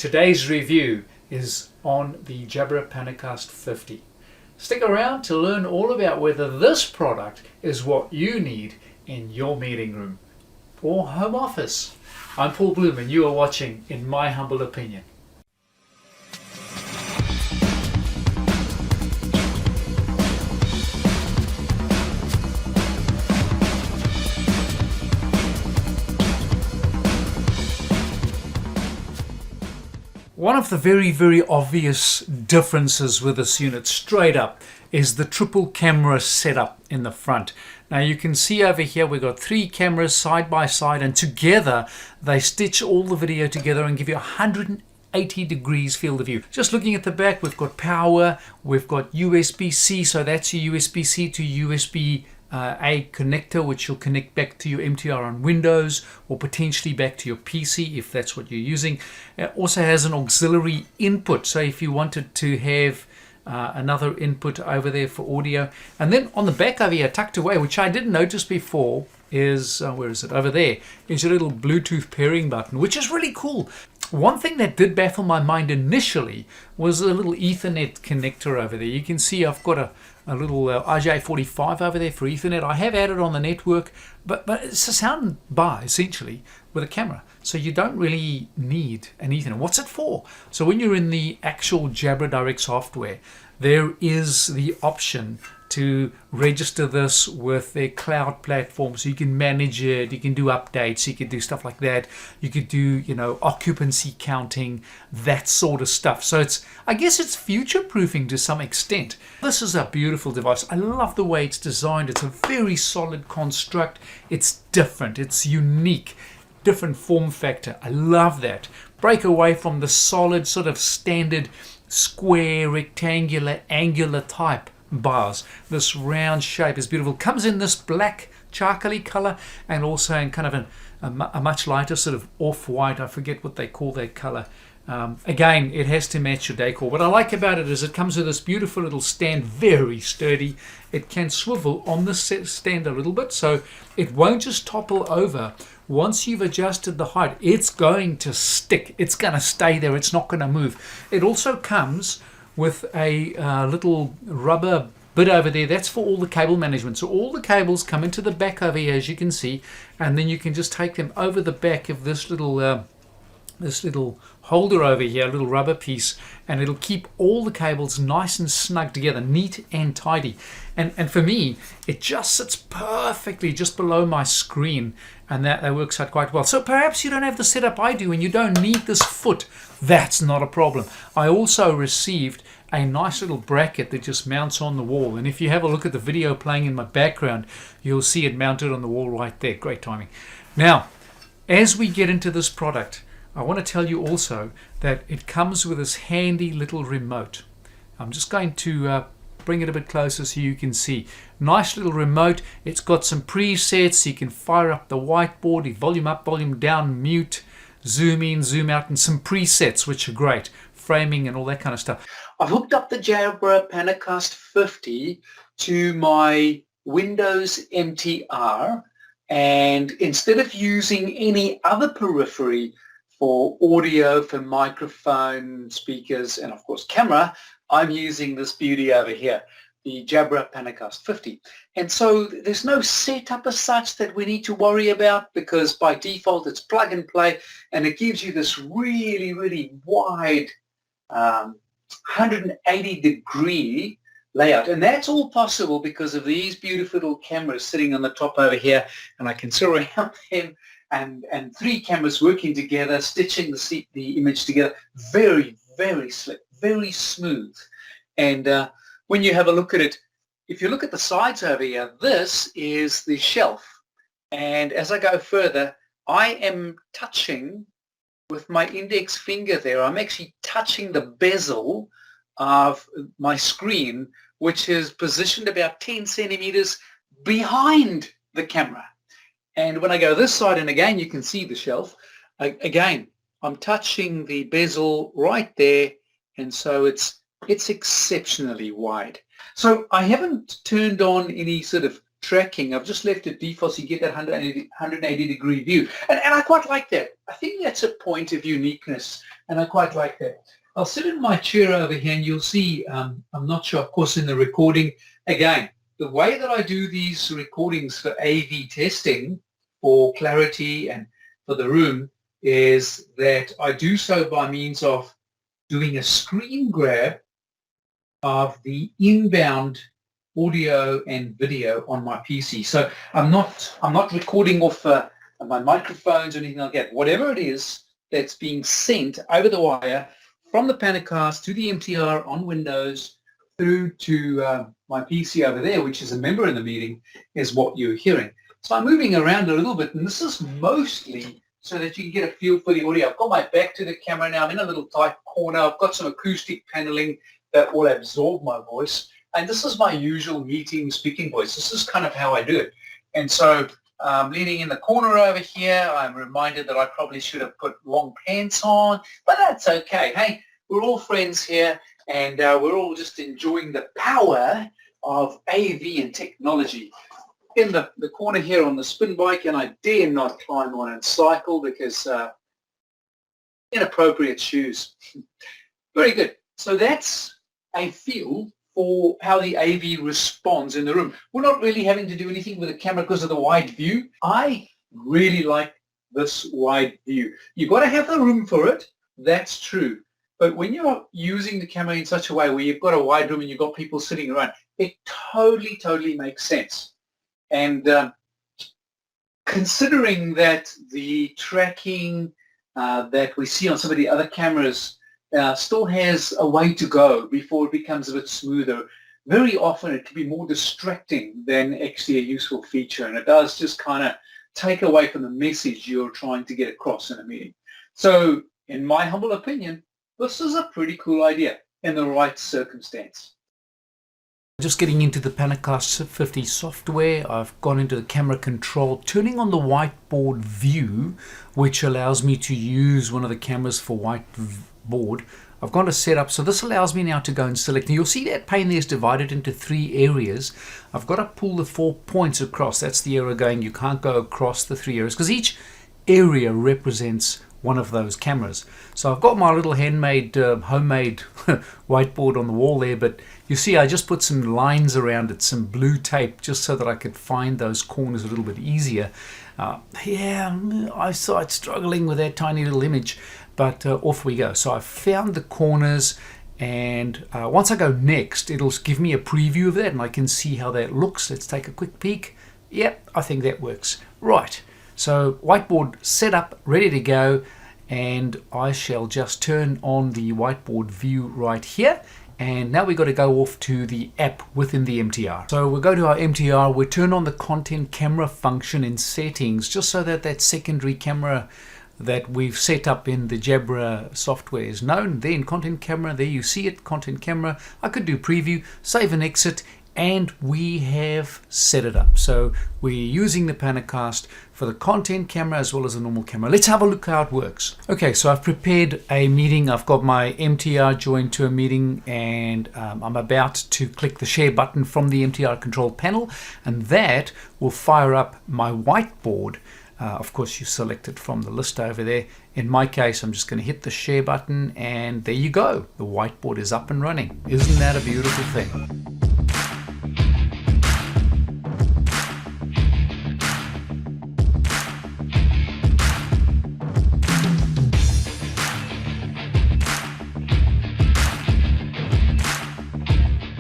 Today's review is on the Jabra Panacast 50. Stick around to learn all about whether this product is what you need in your meeting room or home office. I'm Paul Bloom and you are watching In My Humble Opinion. One of the very obvious differences with this unit straight up is the triple camera setup in the front. Now you can see over here we've got 3 cameras side by side, and together they stitch all the video together and give you 180 degrees field of view. Just looking at the back, we've got power, we've got USB-C, so that's your USB-C to USB A connector, which you'll connect back to your MTR on Windows or potentially back to your PC if that's what you're using. It also has an auxiliary input, so if you wanted to have another input over there for audio. And then on the back over here, tucked away, which I didn't notice before, is where is it? Over there is a little Bluetooth pairing button, which is really cool. One thing that did baffle my mind initially was a little Ethernet connector over there. You can see I've got a little RJ45 over there for Ethernet. I have added on the network, but it's a sound bar essentially with a camera. So you don't really need an Ethernet. What's it for? So when you're in the actual Jabra Direct software, there is the option to register this with their cloud platform, so you can manage it, you can do updates, you can do stuff like that, you could do, occupancy counting, that sort of stuff. So I guess it's future proofing to some extent. This is a beautiful device. I love the way it's designed. It's a very solid construct. It's different, it's unique, different form factor. I love that. Break away from the solid sort of standard square, rectangular, angular type bars. This round shape is beautiful. Comes in this black charcoaly color and also in kind of a much lighter sort of off-white. I forget what they call that color. Again, it has to match your decor. What I like about it is it comes with this beautiful little stand, very sturdy. It can swivel on the stand a little bit, so it won't just topple over. Once you've adjusted the height, it's going to stick. It's going to stay there. It's not going to move. It also comes with a little rubber bit over there. That's for all the cable management. So all the cables come into the back over here, as you can see, and then you can just take them over the back of this little holder over here, a little rubber piece, and it'll keep all the cables nice and snug together, neat and tidy. And for me, it just sits perfectly just below my screen, and that works out quite well. So perhaps you don't have the setup I do and you don't need this foot. That's not a problem. I also received a nice little bracket that just mounts on the wall, and if you have a look at the video playing in my background, you'll see it mounted on the wall right there. Great timing. Now, as we get into this product, I want to tell you also that it comes with this handy little remote. I'm just going to bring it a bit closer so you can see. Nice little remote. It's got some presets. You can fire up the whiteboard, volume up, volume down, mute, zoom in, zoom out, and some presets which are great. Framing and all that kind of stuff. I've hooked up the Jabra Panacast 50 to my Windows MTR, and instead of using any other periphery for audio, for microphone, speakers, and of course camera, I'm using this beauty over here, the Jabra Panacast 50. And so there's no setup as such that we need to worry about, because by default it's plug and play, and it gives you this really wide 180 degree layout. And that's all possible because of these beautiful little cameras sitting on the top over here, and I can surround them and 3 cameras working together, stitching the image together. Very slick, very smooth. And when you have a look at it, if you look at the sides over here, this is the shelf. And as I go further, I am touching with my index finger there, I'm actually touching the bezel of my screen, which is positioned about 10 centimeters behind the camera. And when I go this side, and again you can see the shelf, again I'm touching the bezel right there, and so it's exceptionally wide. So I haven't turned on any sort of tracking. I've just left it default so you get that 180 degree view. And I quite like that. I think that's a point of uniqueness, and I quite like that. I'll sit in my chair over here and you'll see, I'm not sure, of course, in the recording. Again, the way that I do these recordings for AV testing for clarity and for the room is that I do so by means of doing a screen grab of the inbound audio and video on my PC. So I'm not recording off my microphones or anything like that. Whatever it is that's being sent over the wire from the Panacast to the MTR on Windows through to my PC over there, which is a member in the meeting, is what you're hearing. So I'm moving around a little bit, and this is mostly so that you can get a feel for the audio. I've got my back to the camera now. I'm in a little tight corner. I've got some acoustic paneling that will absorb my voice. And this is my usual meeting speaking voice. This is kind of how I do it. And so leaning in the corner over here, I'm reminded that I probably should have put long pants on, but that's okay. Hey, we're all friends here, and we're all just enjoying the power of AV and technology. In the corner here on the spin bike, and I dare not climb on and cycle because inappropriate shoes. Very good. So that's a feel for how the AV responds in the room. We're not really having to do anything with the camera because of the wide view. I really like this wide view. You've got to have the room for it. That's true. But when you're using the camera in such a way where you've got a wide room and you've got people sitting around, it totally makes sense. And considering that the tracking that we see on some of the other cameras still has a way to go before it becomes a bit smoother, very often it can be more distracting than actually a useful feature, and it does just kind of take away from the message you're trying to get across in a meeting. So in my humble opinion, this is a pretty cool idea in the right circumstance. Just getting into the Panacast 50 software, I've gone into the camera control, turning on the whiteboard view, which allows me to use one of the cameras for whiteboard. I've gone to setup, so this allows me now to go and select. And you'll see that pane there is divided into 3 areas. I've got to pull the 4 points across. That's the arrow going. You can't go across the 3 areas because each area represents one of those cameras. So I've got my little handmade, homemade whiteboard on the wall there, but you see I just put some lines around it, some blue tape, just so that I could find those corners a little bit easier. Yeah, I started struggling with that tiny little image, but off we go. So I found the corners, and once I go next, it'll give me a preview of that, and I can see how that looks. Let's take a quick peek. Yep, I think that works. Right. So whiteboard set up, ready to go, and I shall just turn on the whiteboard view right here. And now we've got to go off to the app within the MTR. So we'll go to our MTR, we'll turn on the content camera function in settings, just so that that secondary camera that we've set up in the Jabra software is known. Then content camera, there you see it, content camera. I could do preview, save and exit, and we have set it up. So we're using the Panacast for the content camera as well as the normal camera. Let's have a look how it works. Okay, so I've prepared a meeting. I've got my MTR joined to a meeting, and I'm about to click the share button from the MTR control panel, and that will fire up my whiteboard. Of course, you select it from the list over there. In my case, I'm just going to hit the share button, and there you go. The whiteboard is up and running. Isn't that a beautiful thing?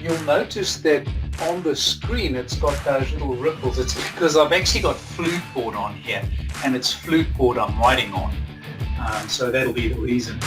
You'll notice that on the screen it's got those little ripples. It's because I've actually got Fluteboard on here, and it's Fluteboard I'm writing on. So that'll be the reason.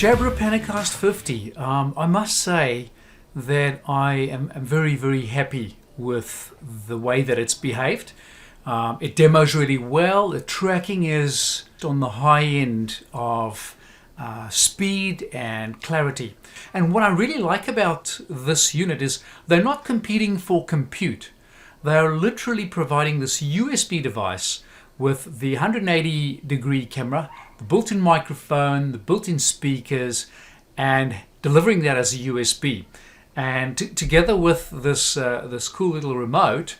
Jabra Panacast 50. I must say that I am very, very happy with the way that it's behaved. It demos really well. The tracking is on the high end of speed and clarity. And what I really like about this unit is they're not competing for compute. They are literally providing this USB device with the 180-degree camera, the built-in microphone, the built-in speakers, and delivering that as a USB. And together with this cool little remote,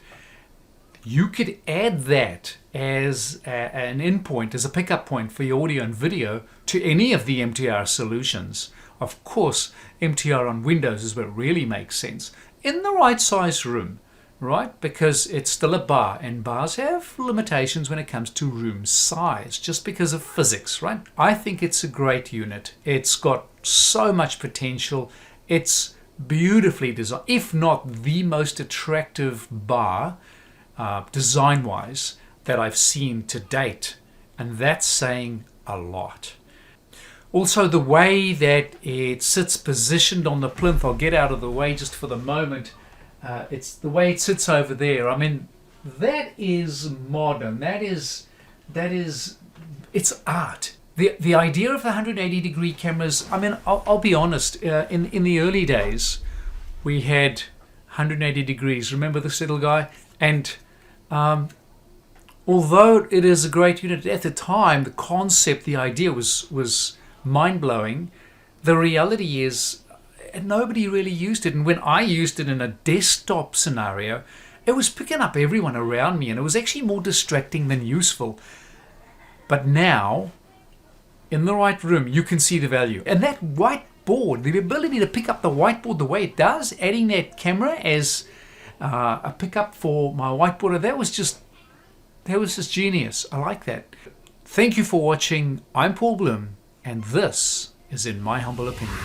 you could add that as an endpoint, as a pickup point for your audio and video to any of the MTR solutions. Of course, MTR on Windows is where it really makes sense. In the right size room, right? Because it's still a bar, and bars have limitations when it comes to room size, just because of physics, right? I think it's a great unit. It's got so much potential. It's beautifully designed, if not the most attractive bar design-wise that I've seen to date, and that's saying a lot. Also, the way that it sits positioned on the plinth, I'll get out of the way just for the moment. It's the way it sits over there. I mean, that is modern. It's art. The idea of the 180-degree cameras, I mean, I'll be honest, in the early days, we had 180 degrees. Remember this little guy? And although it is a great unit, at the time, the concept, the idea was mind-blowing. The reality is nobody really used it. And when I used it in a desktop scenario, it was picking up everyone around me, and it was actually more distracting than useful. But now, in the right room, you can see the value. And that whiteboard, the ability to pick up the whiteboard the way it does, adding that camera as a pickup for my whiteboard, that was just genius. I like that. Thank you for watching. I'm Paul Bloom, and this is In My Humble Opinion.